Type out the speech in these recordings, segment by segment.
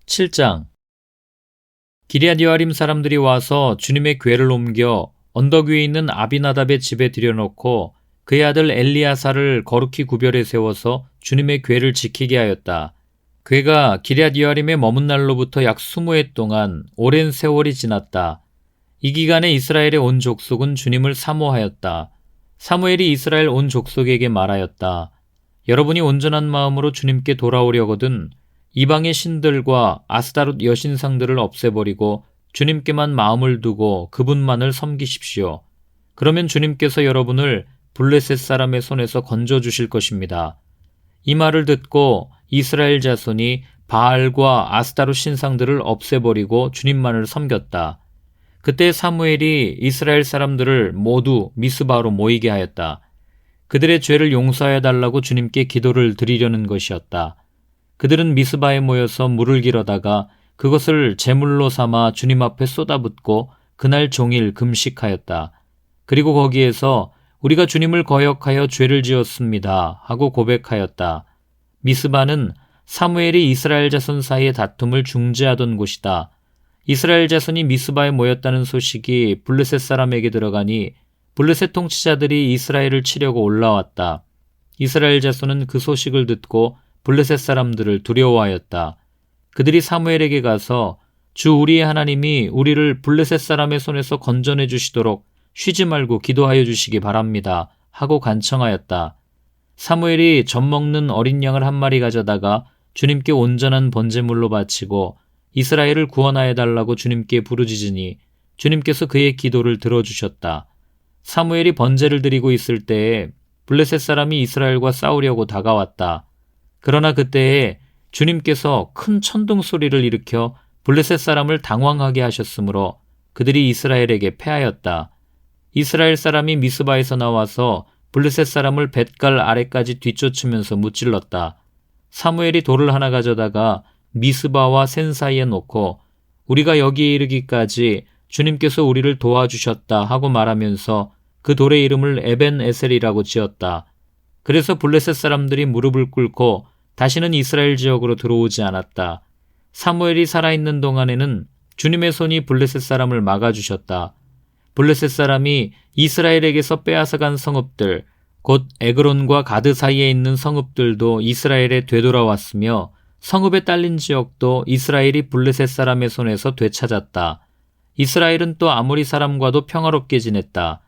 7장. 기럇여아림 사람들이 와서 주님의 궤를 옮겨 언덕 위에 있는 아비나답의 집에 들여놓고 그의 아들 엘리야사를 거룩히 구별해 세워서 주님의 궤를 지키게 하였다. 궤가 기럇여아림에 머문 날로부터 약 20해 동안 오랜 세월이 지났다. 이 기간에 이스라엘의 온 족속은 주님을 사모하였다. 사무엘이 이스라엘 온 족속에게 말하였다. 여러분이 온전한 마음으로 주님께 돌아오려거든 이방의 신들과 아스다롯 여신상들을 없애버리고 주님께만 마음을 두고 그분만을 섬기십시오. 그러면 주님께서 여러분을 블레셋 사람의 손에서 건져주실 것입니다. 이 말을 듣고 이스라엘 자손이 바알과 아스다롯 신상들을 없애버리고 주님만을 섬겼다. 그때 사무엘이 이스라엘 사람들을 모두 미스바로 모이게 하였다. 그들의 죄를 용서해 달라고 주님께 기도를 드리려는 것이었다. 그들은 미스바에 모여서 물을 길어다가 그것을 제물로 삼아 주님 앞에 쏟아붓고 그날 종일 금식하였다. 그리고 거기에서 우리가 주님을 거역하여 죄를 지었습니다 하고 고백하였다. 미스바는 사무엘이 이스라엘 자손 사이의 다툼을 중재하던 곳이다. 이스라엘 자손이 미스바에 모였다는 소식이 블레셋 사람에게 들어가니 블레셋 통치자들이 이스라엘을 치려고 올라왔다. 이스라엘 자손은 그 소식을 듣고 블레셋 사람들을 두려워하였다. 그들이 사무엘에게 가서 주 우리의 하나님이 우리를 블레셋 사람의 손에서 건져내 주시도록 쉬지 말고 기도하여 주시기 바랍니다 하고 간청하였다. 사무엘이 젖먹는 어린 양을 한 마리 가져다가 주님께 온전한 번제물로 바치고 이스라엘을 구원하여 달라고 주님께 부르짖으니 주님께서 그의 기도를 들어주셨다. 사무엘이 번제를 드리고 있을 때에 블레셋 사람이 이스라엘과 싸우려고 다가왔다. 그러나 그때에 주님께서 큰 천둥 소리를 일으켜 블레셋 사람을 당황하게 하셨으므로 그들이 이스라엘에게 패하였다. 이스라엘 사람이 미스바에서 나와서 블레셋 사람을 뱃갈 아래까지 뒤쫓으면서 무찔렀다. 사무엘이 돌을 하나 가져다가 미스바와 센 사이에 놓고 우리가 여기에 이르기까지 주님께서 우리를 도와주셨다 하고 말하면서 그 돌의 이름을 에벤 에셀이라고 지었다. 그래서 블레셋 사람들이 무릎을 꿇고 다시는 이스라엘 지역으로 들어오지 않았다. 사무엘이 살아있는 동안에는 주님의 손이 블레셋 사람을 막아주셨다. 블레셋 사람이 이스라엘에게서 빼앗아간 성읍들, 곧 에그론과 가드 사이에 있는 성읍들도 이스라엘에 되돌아왔으며 성읍에 딸린 지역도 이스라엘이 블레셋 사람의 손에서 되찾았다. 이스라엘은 또 아모리 사람과도 평화롭게 지냈다.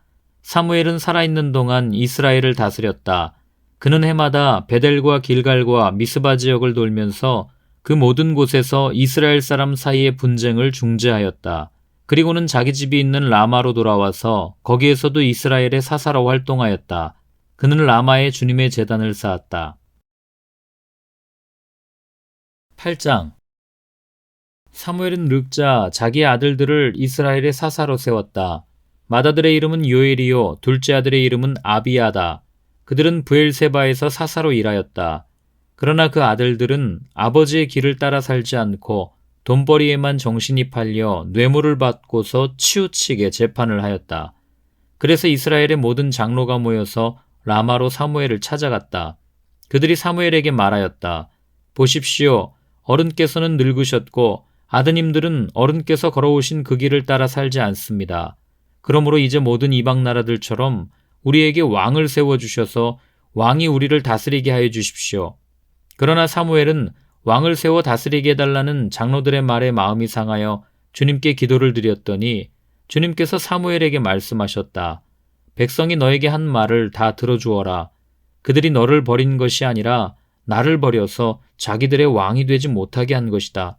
사무엘은 살아있는 동안 이스라엘을 다스렸다. 그는 해마다 베델과 길갈과 미스바 지역을 돌면서 그 모든 곳에서 이스라엘 사람 사이의 분쟁을 중재하였다. 그리고는 자기 집이 있는 라마로 돌아와서 거기에서도 이스라엘의 사사로 활동하였다. 그는 라마에 주님의 제단을 쌓았다. 8장. 사무엘은 르자 자기의 아들들을 이스라엘의 사사로 세웠다. 맏아들의 이름은 요엘이요 둘째 아들의 이름은 아비야다. 그들은 브엘세바에서 사사로 일하였다. 그러나 그 아들들은 아버지의 길을 따라 살지 않고 돈벌이에만 정신이 팔려 뇌물을 받고서 치우치게 재판을 하였다. 그래서 이스라엘의 모든 장로가 모여서 라마로 사무엘을 찾아갔다. 그들이 사무엘에게 말하였다. 보십시오. 어른께서는 늙으셨고 아드님들은 어른께서 걸어오신 그 길을 따라 살지 않습니다. 그러므로 이제 모든 이방 나라들처럼 우리에게 왕을 세워주셔서 왕이 우리를 다스리게 하여 주십시오. 그러나 사무엘은 왕을 세워 다스리게 해달라는 장로들의 말에 마음이 상하여 주님께 기도를 드렸더니 주님께서 사무엘에게 말씀하셨다. 백성이 너에게 한 말을 다 들어주어라. 그들이 너를 버린 것이 아니라 나를 버려서 자기들의 왕이 되지 못하게 한 것이다.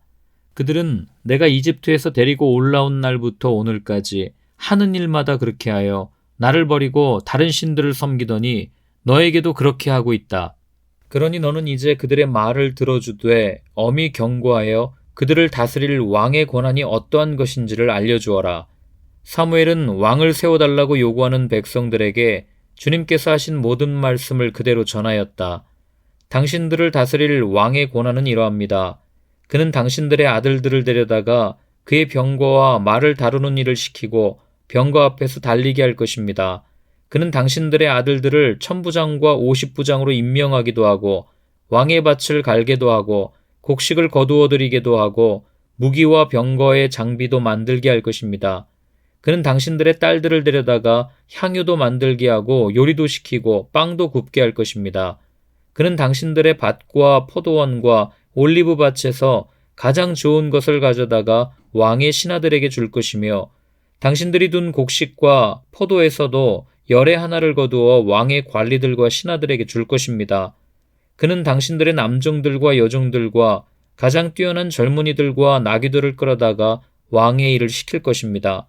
그들은 내가 이집트에서 데리고 올라온 날부터 오늘까지 하는 일마다 그렇게 하여 나를 버리고 다른 신들을 섬기더니 너에게도 그렇게 하고 있다. 그러니 너는 이제 그들의 말을 들어주되 엄히 경고하여 그들을 다스릴 왕의 권한이 어떠한 것인지를 알려주어라. 사무엘은 왕을 세워달라고 요구하는 백성들에게 주님께서 하신 모든 말씀을 그대로 전하였다. 당신들을 다스릴 왕의 권한은 이러합니다. 그는 당신들의 아들들을 데려다가 그의 병거와 말을 다루는 일을 시키고 병거 앞에서 달리게 할 것입니다. 그는 당신들의 아들들을 1000부장과 50부장으로 임명하기도 하고 왕의 밭을 갈게도 하고 곡식을 거두어 드리게도 하고 무기와 병거의 장비도 만들게 할 것입니다. 그는 당신들의 딸들을 데려다가 향유도 만들게 하고 요리도 시키고 빵도 굽게 할 것입니다. 그는 당신들의 밭과 포도원과 올리브 밭에서 가장 좋은 것을 가져다가 왕의 신하들에게 줄 것이며 당신들이 둔 곡식과 포도에서도 열의 하나를 거두어 왕의 관리들과 신하들에게 줄 것입니다. 그는 당신들의 남종들과 여종들과 가장 뛰어난 젊은이들과 나귀들을 끌어다가 왕의 일을 시킬 것입니다.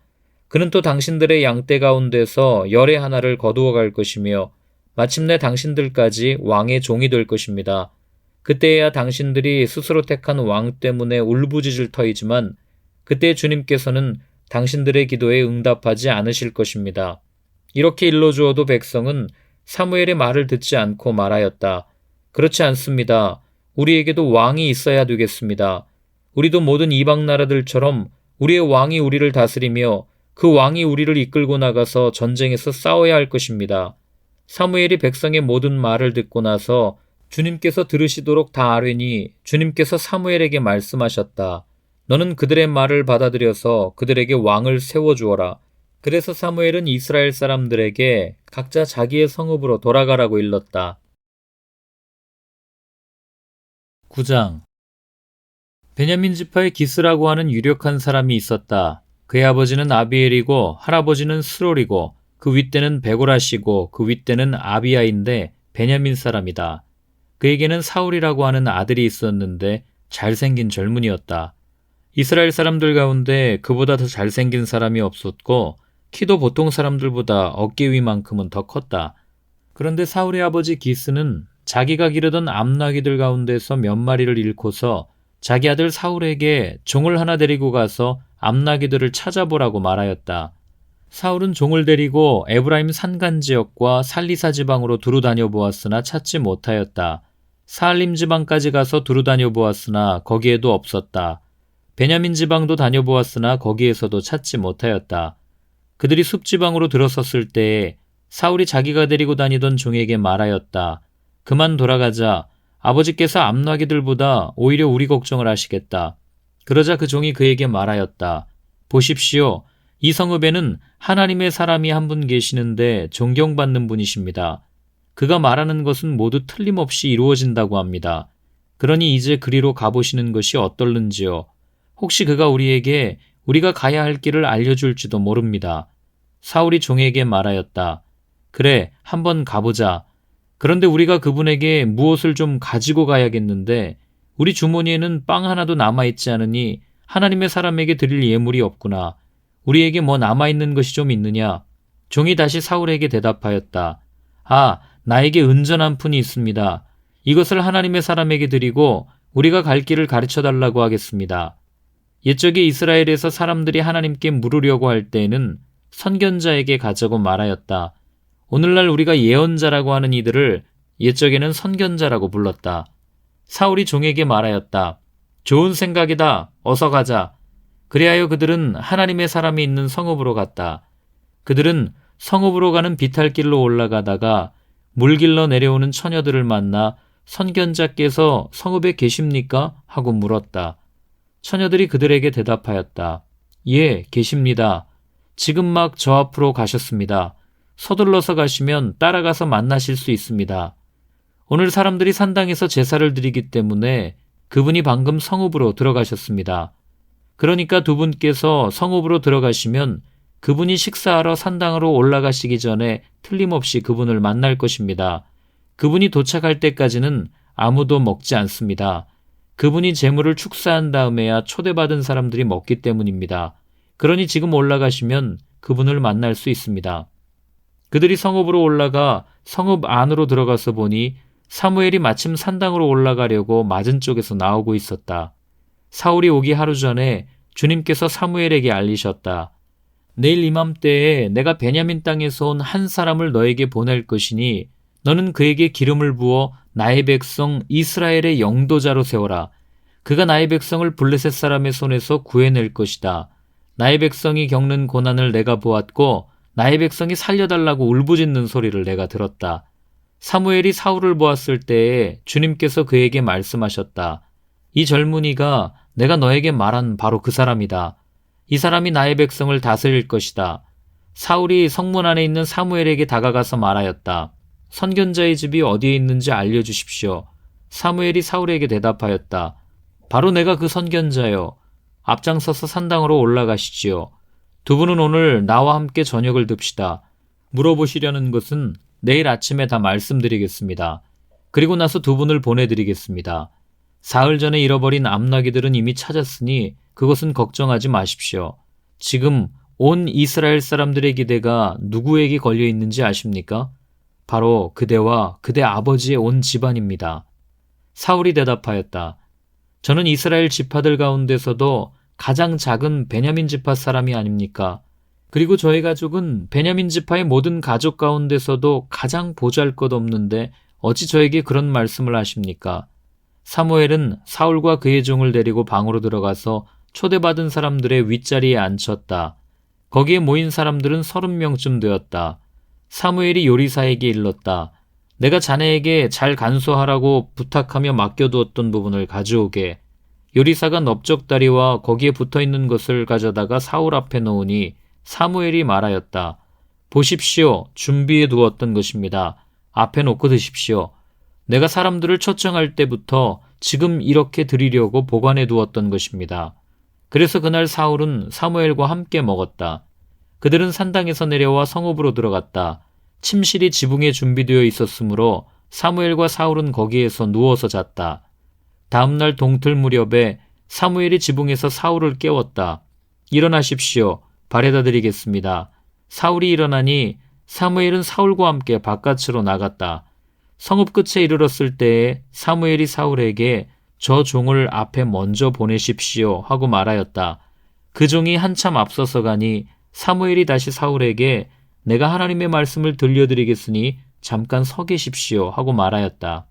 그는 또 당신들의 양떼 가운데서 열의 하나를 거두어 갈 것이며 마침내 당신들까지 왕의 종이 될 것입니다. 그때야 당신들이 스스로 택한 왕 때문에 울부짖을 터이지만 그때 주님께서는 당신들의 기도에 응답하지 않으실 것입니다. 이렇게 일러주어도 백성은 사무엘의 말을 듣지 않고 말하였다. 그렇지 않습니다. 우리에게도 왕이 있어야 되겠습니다. 우리도 모든 이방 나라들처럼 우리의 왕이 우리를 다스리며 그 왕이 우리를 이끌고 나가서 전쟁에서 싸워야 할 것입니다. 사무엘이 백성의 모든 말을 듣고 나서 주님께서 들으시도록 다 아뢰니 주님께서 사무엘에게 말씀하셨다. 너는 그들의 말을 받아들여서 그들에게 왕을 세워주어라. 그래서 사무엘은 이스라엘 사람들에게 각자 자기의 성읍으로 돌아가라고 일렀다. 9장. 베냐민 지파의 기스라고 하는 유력한 사람이 있었다. 그의 아버지는 아비엘이고 할아버지는 스롤이고 그 윗대는 베고라시고 그 윗대는 아비야인데 베냐민 사람이다. 그에게는 사울이라고 하는 아들이 있었는데 잘생긴 젊은이였다. 이스라엘 사람들 가운데 그보다 더 잘생긴 사람이 없었고 키도 보통 사람들보다 어깨 위만큼은 더 컸다. 그런데 사울의 아버지 기스는 자기가 기르던 암나귀들 가운데서 몇 마리를 잃고서 자기 아들 사울에게 종을 하나 데리고 가서 암나귀들을 찾아보라고 말하였다. 사울은 종을 데리고 에브라임 산간 지역과 살리사 지방으로 두루 다녀보았으나 찾지 못하였다. 사알림 지방까지 가서 두루 다녀보았으나 거기에도 없었다. 베냐민 지방도 다녀보았으나 거기에서도 찾지 못하였다. 그들이 숲지방으로 들어섰을 때에 사울이 자기가 데리고 다니던 종에게 말하였다. 그만 돌아가자. 아버지께서 암나귀들보다 오히려 우리 걱정을 하시겠다. 그러자 그 종이 그에게 말하였다. 보십시오. 이 성읍에는 하나님의 사람이 한 분 계시는데 존경받는 분이십니다. 그가 말하는 것은 모두 틀림없이 이루어진다고 합니다. 그러니 이제 그리로 가보시는 것이 어떨는지요. 혹시 그가 우리에게 우리가 가야 할 길을 알려줄지도 모릅니다. 사울이 종에게 말하였다. 그래, 한번 가보자. 그런데 우리가 그분에게 무엇을 좀 가지고 가야겠는데 우리 주머니에는 빵 하나도 남아있지 않으니 하나님의 사람에게 드릴 예물이 없구나. 우리에게 뭐 남아있는 것이 좀 있느냐? 종이 다시 사울에게 대답하였다. 아, 나에게 은전 한 푼이 있습니다. 이것을 하나님의 사람에게 드리고 우리가 갈 길을 가르쳐달라고 하겠습니다. 옛적에 이스라엘에서 사람들이 하나님께 물으려고 할 때에는 선견자에게 가자고 말하였다. 오늘날 우리가 예언자라고 하는 이들을 옛적에는 선견자라고 불렀다. 사울이 종에게 말하였다. 좋은 생각이다. 어서 가자. 그리하여 그들은 하나님의 사람이 있는 성읍으로 갔다. 그들은 성읍으로 가는 비탈길로 올라가다가 물길로 내려오는 처녀들을 만나 선견자께서 성읍에 계십니까? 하고 물었다. 처녀들이 그들에게 대답하였다. 예, 계십니다. 지금 막 저 앞으로 가셨습니다. 서둘러서 가시면 따라가서 만나실 수 있습니다. 오늘 사람들이 산당에서 제사를 드리기 때문에 그분이 방금 성읍으로 들어가셨습니다. 그러니까 두 분께서 성읍으로 들어가시면 그분이 식사하러 산당으로 올라가시기 전에 틀림없이 그분을 만날 것입니다. 그분이 도착할 때까지는 아무도 먹지 않습니다. 그분이 재물을 축사한 다음에야 초대받은 사람들이 먹기 때문입니다. 그러니 지금 올라가시면 그분을 만날 수 있습니다. 그들이 성읍으로 올라가 성읍 안으로 들어가서 보니 사무엘이 마침 산당으로 올라가려고 맞은 쪽에서 나오고 있었다. 사울이 오기 하루 전에 주님께서 사무엘에게 알리셨다. 내일 이맘때에 내가 베냐민 땅에서 온 한 사람을 너에게 보낼 것이니 너는 그에게 기름을 부어 나의 백성 이스라엘의 영도자로 세워라. 그가 나의 백성을 블레셋 사람의 손에서 구해낼 것이다. 나의 백성이 겪는 고난을 내가 보았고 나의 백성이 살려달라고 울부짖는 소리를 내가 들었다. 사무엘이 사울을 보았을 때에 주님께서 그에게 말씀하셨다. 이 젊은이가 내가 너에게 말한 바로 그 사람이다. 이 사람이 나의 백성을 다스릴 것이다. 사울이 성문 안에 있는 사무엘에게 다가가서 말하였다. 선견자의 집이 어디에 있는지 알려주십시오. 사무엘이 사울에게 대답하였다. 바로 내가 그 선견자요. 앞장서서 산당으로 올라가시지요. 두 분은 오늘 나와 함께 저녁을 듭시다. 물어보시려는 것은 내일 아침에 다 말씀드리겠습니다. 그리고 나서 두 분을 보내드리겠습니다. 사흘 전에 잃어버린 암나귀들은 이미 찾았으니 그것은 걱정하지 마십시오. 지금 온 이스라엘 사람들의 기대가 누구에게 걸려 있는지 아십니까? 바로 그대와 그대 아버지의 온 집안입니다. 사울이 대답하였다. 저는 이스라엘 지파들 가운데서도 가장 작은 베냐민 지파 사람이 아닙니까? 그리고 저희 가족은 베냐민 지파의 모든 가족 가운데서도 가장 보잘것없는데 어찌 저에게 그런 말씀을 하십니까? 사무엘은 사울과 그의 종을 데리고 방으로 들어가서 초대받은 사람들의 윗자리에 앉혔다. 거기에 모인 사람들은 30명쯤 되었다. 사무엘이 요리사에게 일렀다. 내가 자네에게 잘 간수하라고 부탁하며 맡겨두었던 부분을 가져오게. 요리사가 넓적다리와 거기에 붙어있는 것을 가져다가 사울 앞에 놓으니 사무엘이 말하였다. 보십시오. 준비해 두었던 것입니다. 앞에 놓고 드십시오. 내가 사람들을 초청할 때부터 지금 이렇게 드리려고 보관해 두었던 것입니다. 그래서 그날 사울은 사무엘과 함께 먹었다. 그들은 산당에서 내려와 성읍으로 들어갔다. 침실이 지붕에 준비되어 있었으므로 사무엘과 사울은 거기에서 누워서 잤다. 다음날 동틀 무렵에 사무엘이 지붕에서 사울을 깨웠다. 일어나십시오. 발에다 드리겠습니다. 사울이 일어나니 사무엘은 사울과 함께 바깥으로 나갔다. 성읍 끝에 이르렀을 때에 사무엘이 사울에게 저 종을 앞에 먼저 보내십시오 하고 말하였다. 그 종이 한참 앞서서 가니 사무엘이 다시 사울에게 내가 하나님의 말씀을 들려드리겠으니 잠깐 서 계십시오 하고 말하였다.